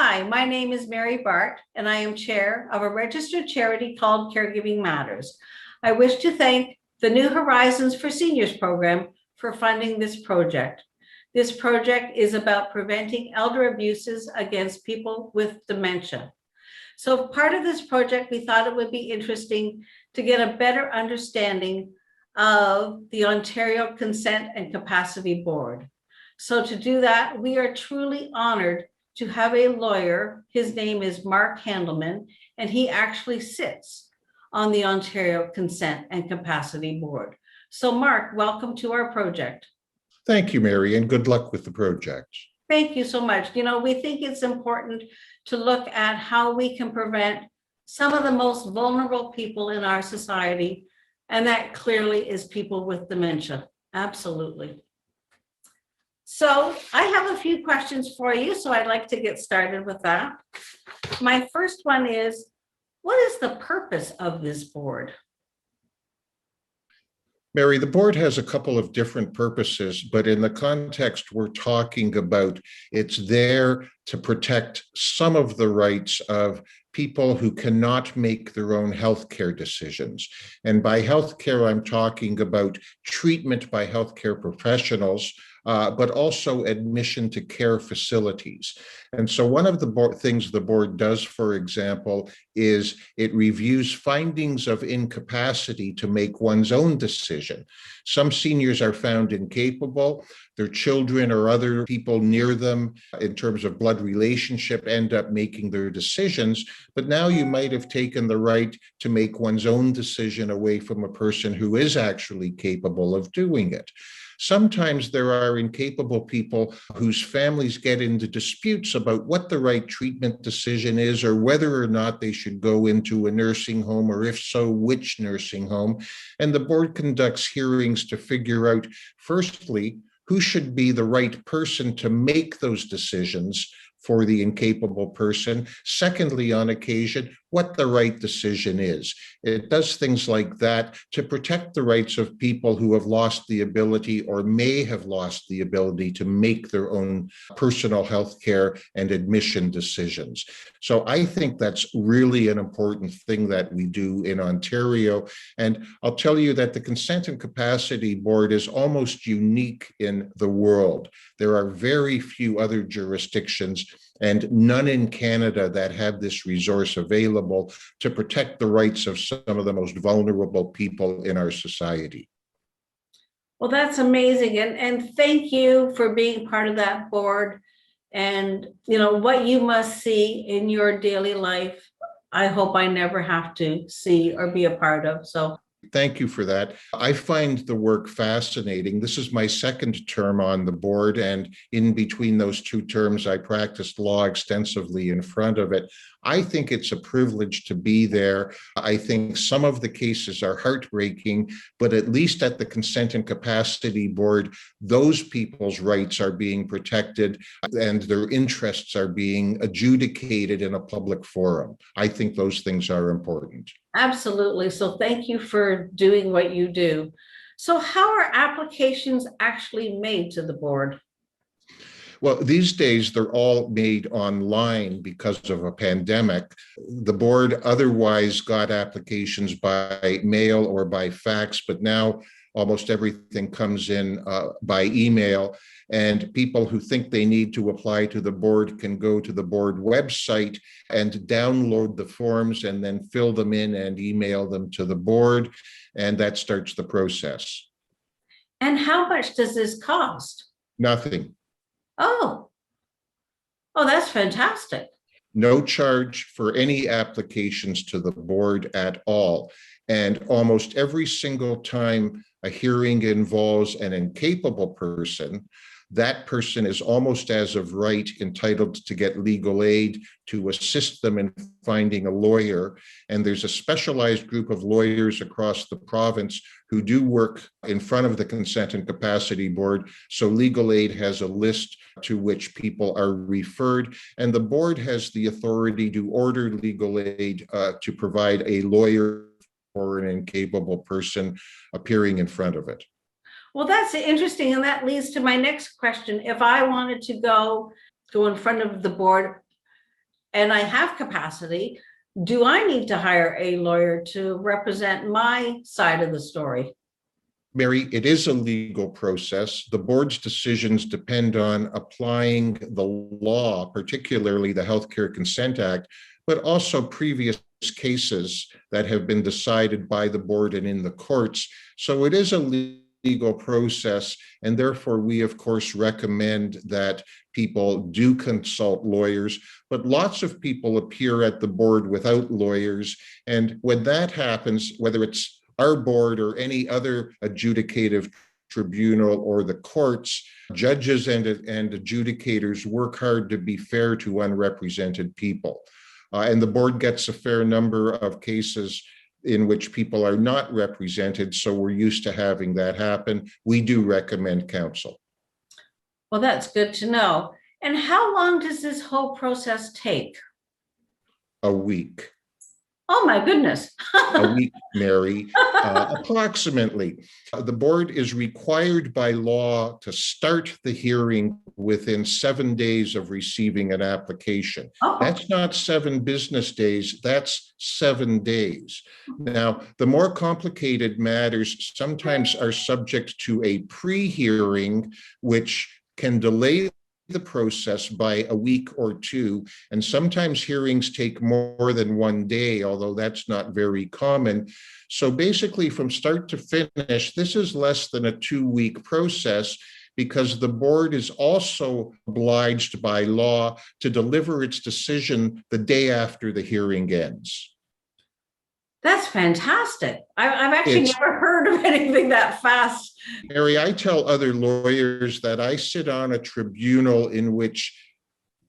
Hi, my name is Mary Bart, and I am chair of a registered charity called Caregiving Matters. I wish to thank the New Horizons for Seniors program for funding this project. This project is about preventing elder abuses against people with dementia. So part of this project, we thought it would be interesting to get a better understanding of the Ontario Consent and Capacity Board. So to do that, we are truly honored to have a lawyer. His name is Mark Handelman, and he actually sits on the Ontario Consent and Capacity Board. So Mark, welcome to our project. Thank you, Mary, and good luck with the project. Thank you so much. You know, we think it's important to look at how we can prevent some of the most vulnerable people in our society, and that clearly is people with dementia. Absolutely. So I have a few questions for you, so I'd like to get started with that. My first one is, what is the purpose of this board? Mary, the board has a couple of different purposes, but in the context we're talking about, it's there to protect some of the rights of people who cannot make their own healthcare decisions. And by healthcare, I'm talking about treatment by healthcare professionals, but also admission to care facilities. And so one of the things the board does, for example, is it reviews findings of incapacity to make one's own decision. Some seniors are found incapable. Their children or other people near them in terms of blood relationship end up making their decisions. But now you might have taken the right to make one's own decision away from a person who is actually capable of doing it. Sometimes there are incapable people whose families get into disputes about what the right treatment decision is or whether or not they should go into a nursing home, or if so, which nursing home. And the board conducts hearings to figure out, firstly, who should be the right person to make those decisions for the incapable person. Secondly, on occasion, what the right decision is. It does things like that to protect the rights of people who have lost the ability or may have lost the ability to make their own personal health care and admission decisions. So I think that's really an important thing that we do in Ontario. And I'll tell you that the Consent and Capacity Board is almost unique in the world. There are very few other jurisdictions and none in Canada that have this resource available to protect the rights of some of the most vulnerable people in our society. Well, that's amazing. And thank you for being part of that board. And, you know, what you must see in your daily life, I hope I never have to see or be a part of. So thank you for that. I find the work fascinating. This is my second term on the board, and in between those two terms, I practiced law extensively in front of it. I think it's a privilege to be there. I think some of the cases are heartbreaking, but at least at the Consent and Capacity Board, those people's rights are being protected and their interests are being adjudicated in a public forum. I think those things are important. absolutely. So thank you for doing what you do. So how are applications actually made to the board? Well, these days they're all made online because of a pandemic. The board otherwise got applications by mail or by fax, but now almost everything comes in by email. And people who think they need to apply to the board can go to the board website and download the forms and then fill them in and email them to the board. And that starts the process. And how much does this cost? Nothing. Oh, that's fantastic. No charge for any applications to the board at all. And almost every single time a hearing involves an incapable person, that person is almost as of right entitled to get legal aid to assist them in finding a lawyer. And there's a specialized group of lawyers across the province who do work in front of the Consent and Capacity Board. So legal aid has a list to which people are referred, and the board has the authority to order legal aid to provide a lawyer for an incapable person appearing in front of it. Well, that's interesting. And that leads to my next question. If I wanted to go in front of the board, and I have capacity, do I need to hire a lawyer to represent my side of the story? Mary, it is a legal process. The board's decisions depend on applying the law, particularly the Healthcare Consent Act, but also previous cases that have been decided by the board and in the courts. So it is a legal process, and therefore we, of course, recommend that people do consult lawyers, but lots of people appear at the board without lawyers. And when that happens, whether it's our board or any other adjudicative tribunal or the courts, judges and adjudicators work hard to be fair to unrepresented people. And the board gets a fair number of cases in which people are not represented, so we're used to having that happen. We do recommend counsel. Well, that's good to know. And how long does this whole process take? A week. Oh, my goodness. A week, Mary, approximately. The board is required by law to start the hearing within 7 days of receiving an application. Oh. That's not 7 business days, that's 7 days. Now, the more complicated matters sometimes are subject to a pre-hearing, which can delay the process by a week or two, and sometimes hearings take more than 1 day, although that's not very common. So basically, from start to finish, this is less than a 2-week process, because the board is also obliged by law to deliver its decision the day after the hearing ends. That's fantastic. I've actually never heard of anything that fast. Mary, I tell other lawyers that I sit on a tribunal in which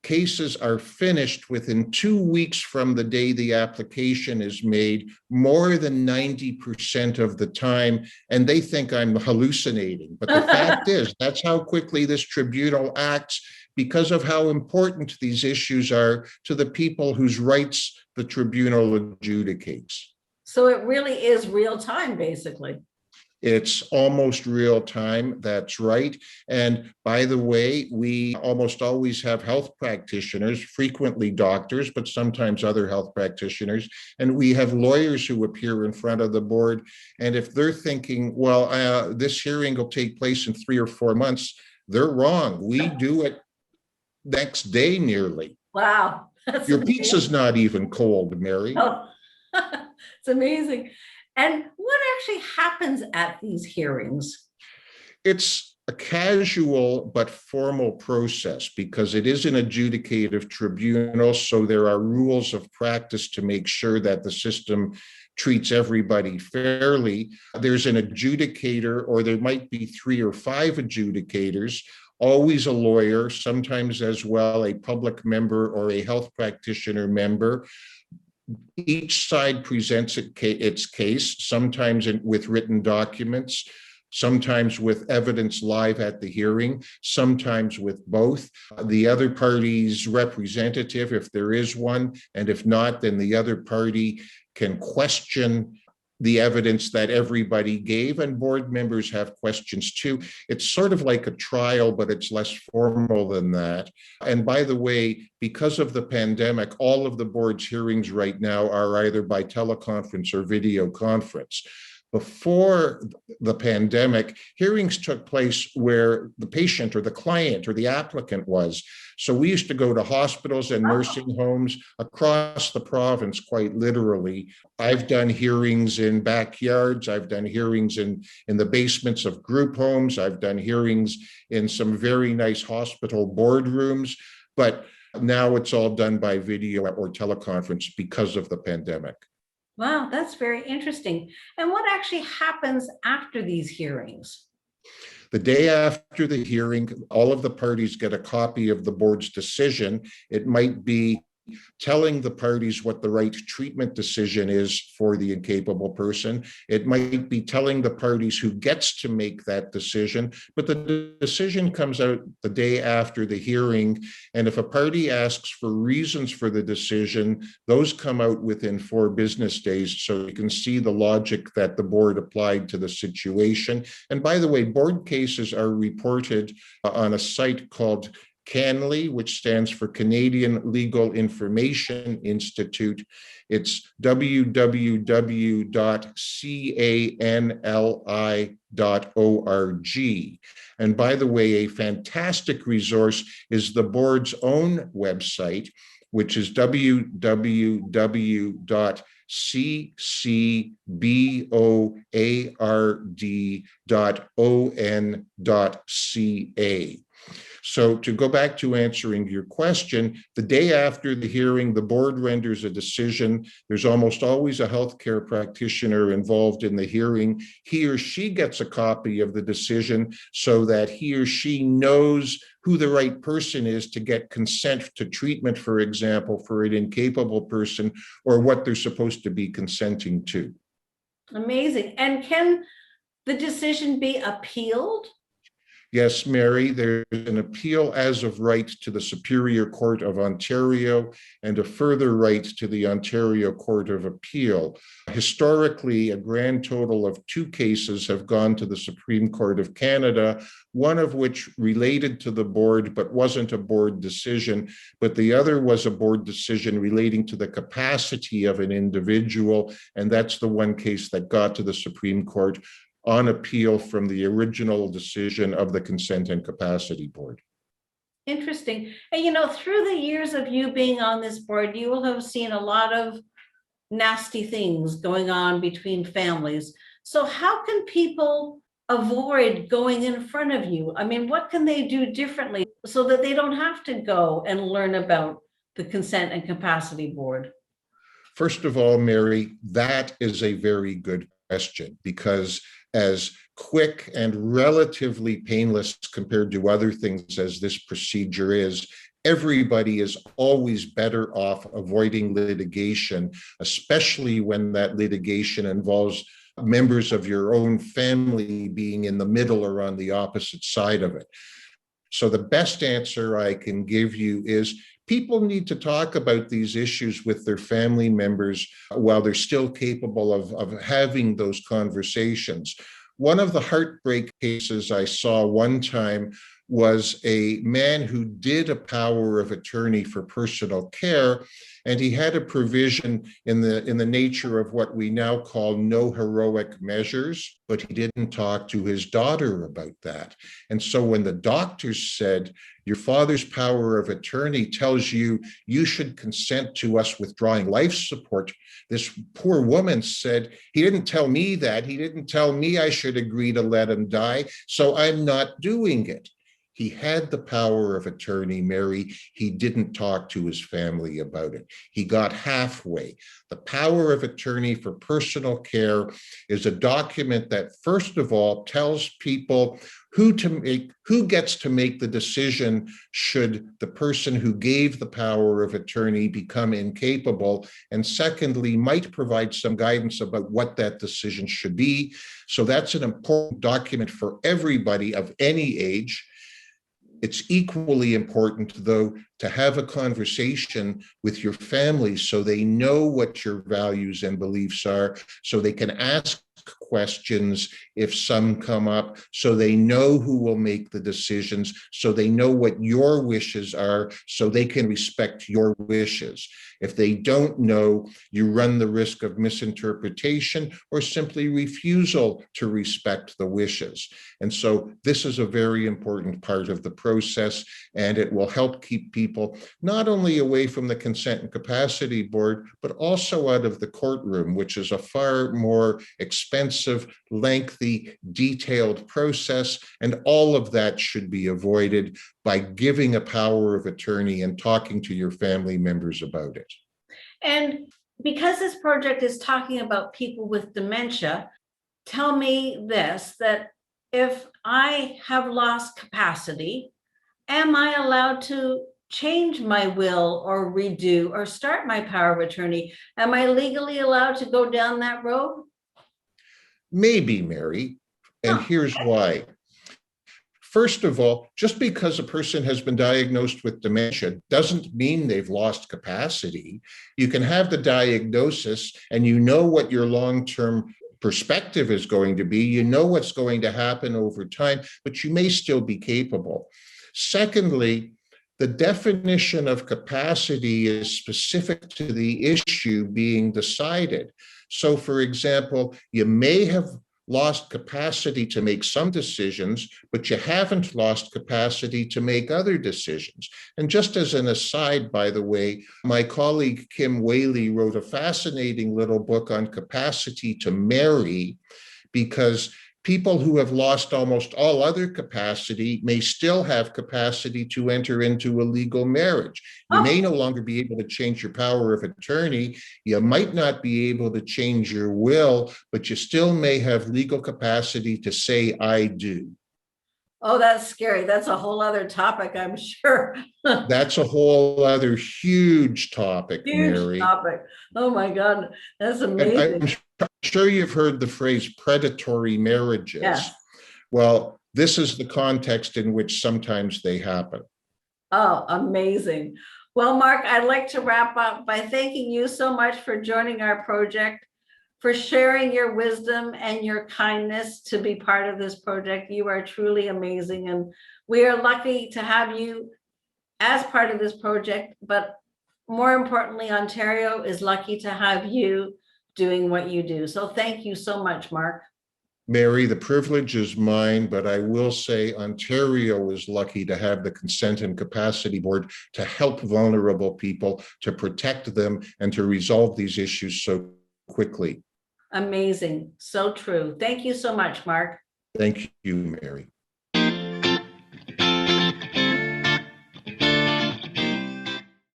cases are finished within 2 weeks from the day the application is made, more than 90% of the time, and they think I'm hallucinating. But the fact is, that's how quickly this tribunal acts, because of how important these issues are to the people whose rights the tribunal adjudicates. So it really is real time, basically. It's almost real time, that's right. And by the way, we almost always have health practitioners, frequently doctors, but sometimes other health practitioners. And we have lawyers who appear in front of the board. And if they're thinking, well, this hearing will take place in 3 or 4 months, they're wrong. We do it next day nearly. Wow. Your pizza's not even cold, Mary. Oh. It's amazing. And what actually happens at these hearings? It's a casual but formal process because it is an adjudicative tribunal, so there are rules of practice to make sure that the system treats everybody fairly. There's an adjudicator, or there might be 3 or 5 adjudicators, always a lawyer, sometimes as well a public member or a health practitioner member. Each side presents its case, sometimes with written documents, sometimes with evidence live at the hearing, sometimes with both. The other party's representative, if there is one, and if not, then the other party can question the evidence that everybody gave, and board members have questions too. It's sort of like a trial, but it's less formal than that. And by the way, because of the pandemic, all of the board's hearings right now are either by teleconference or video conference. Before the pandemic, hearings took place where the patient or the client or the applicant was. So we used to go to hospitals and nursing homes across the province, quite literally. I've done hearings in backyards. I've done hearings in the basements of group homes. I've done hearings in some very nice hospital boardrooms. But now it's all done by video or teleconference because of the pandemic. Wow, that's very interesting. And what actually happens after these hearings? The day after the hearing, all of the parties get a copy of the board's decision. It might be telling the parties what the right treatment decision is for the incapable person. It might be telling the parties who gets to make that decision, but the decision comes out the day after the hearing. And if a party asks for reasons for the decision, those come out within 4 business days. So you can see the logic that the board applied to the situation. And by the way, board cases are reported on a site called CANLI, which stands for Canadian Legal Information Institute. It's www.canli.org. And by the way, a fantastic resource is the board's own website, which is www.ccboard.on.ca. So to go back to answering your question, the day after the hearing, the board renders a decision. There's almost always a healthcare practitioner involved in the hearing. He or she gets a copy of the decision so that he or she knows who the right person is to get consent to treatment, for example, for an incapable person, or what they're supposed to be consenting to. Amazing. And can the decision be appealed? Yes, Mary, there's an appeal as of right to the Superior Court of Ontario and a further right to the Ontario Court of Appeal. Historically, a grand total of 2 cases have gone to the Supreme Court of Canada, one of which related to the board but wasn't a board decision, but the other was a board decision relating to the capacity of an individual, and that's the one case that got to the Supreme Court on appeal from the original decision of the Consent and Capacity Board. Interesting. And through the years of you being on this board, you will have seen a lot of nasty things going on between families. So how can people avoid going in front of you? I mean, what can they do differently so that they don't have to go and learn about the Consent and Capacity Board? First of all, Mary, that is a very good question, because as quick and relatively painless compared to other things as this procedure is, everybody is always better off avoiding litigation, especially when that litigation involves members of your own family being in the middle or on the opposite side of it. So the best answer I can give you is people need to talk about these issues with their family members while they're still capable of having those conversations. One of the heartbreak cases I saw one time was a man who did a power of attorney for personal care, and he had a provision in the nature of what we now call no heroic measures, but he didn't talk to his daughter about that. And so when the doctors said, your father's power of attorney tells you you should consent to us withdrawing life support, this poor woman said, he didn't tell me that. He didn't tell me I should agree to let him die, so I'm not doing it. He had the power of attorney, Mary. He didn't talk to his family about it. He got halfway. The power of attorney for personal care is a document that, first of all, tells people who gets to make the decision should the person who gave the power of attorney become incapable, and secondly, might provide some guidance about what that decision should be. So that's an important document for everybody of any age. It's equally important, though, to have a conversation with your family so they know what your values and beliefs are, so they can ask questions if some come up, so they know who will make the decisions, so they know what your wishes are, so they can respect your wishes. If they don't know, you run the risk of misinterpretation or simply refusal to respect the wishes. And so this is a very important part of the process, and it will help keep people not only away from the Consent and Capacity Board, but also out of the courtroom, which is a far more expensive, lengthy, detailed process. And all of that should be avoided by giving a power of attorney and talking to your family members about it. And because this project is talking about people with dementia, tell me this, that if I have lost capacity, am I allowed to change my will or redo or start my power of attorney? Am I legally allowed to go down that road? Maybe, Mary, and here's why. First of all, just because a person has been diagnosed with dementia doesn't mean they've lost capacity. You can have the diagnosis and you know what your long-term perspective is going to be. You know what's going to happen over time, but you may still be capable. Secondly, The definition of capacity is specific to the issue being decided. So, for example, you may have lost capacity to make some decisions, but you haven't lost capacity to make other decisions. And just as an aside, by the way, my colleague Kim Whaley wrote a fascinating little book on capacity to marry, because people who have lost almost all other capacity may still have capacity to enter into a legal marriage. You may no longer be able to change your power of attorney. You might not be able to change your will, but you still may have legal capacity to say, I do. Oh, that's scary. That's a whole other topic, I'm sure. That's a whole other huge topic, Huge Mary. topic. Oh my God, that's And amazing. I'm sure you've heard the phrase predatory marriages. Yes. Well, this is the context in which sometimes they happen. Oh, amazing. Well, Mark, I'd like to wrap up by thanking you so much for joining our project, for sharing your wisdom and your kindness to be part of this project. You are truly amazing, and we are lucky to have you as part of this project, but more importantly, Ontario is lucky to have you doing what you do. So thank you so much, Mark. Mary, the privilege is mine, but I will say Ontario is lucky to have the Consent and Capacity Board to help vulnerable people, to protect them, and to resolve these issues so quickly. Amazing. So true. Thank you so much, Mark. Thank you, Mary.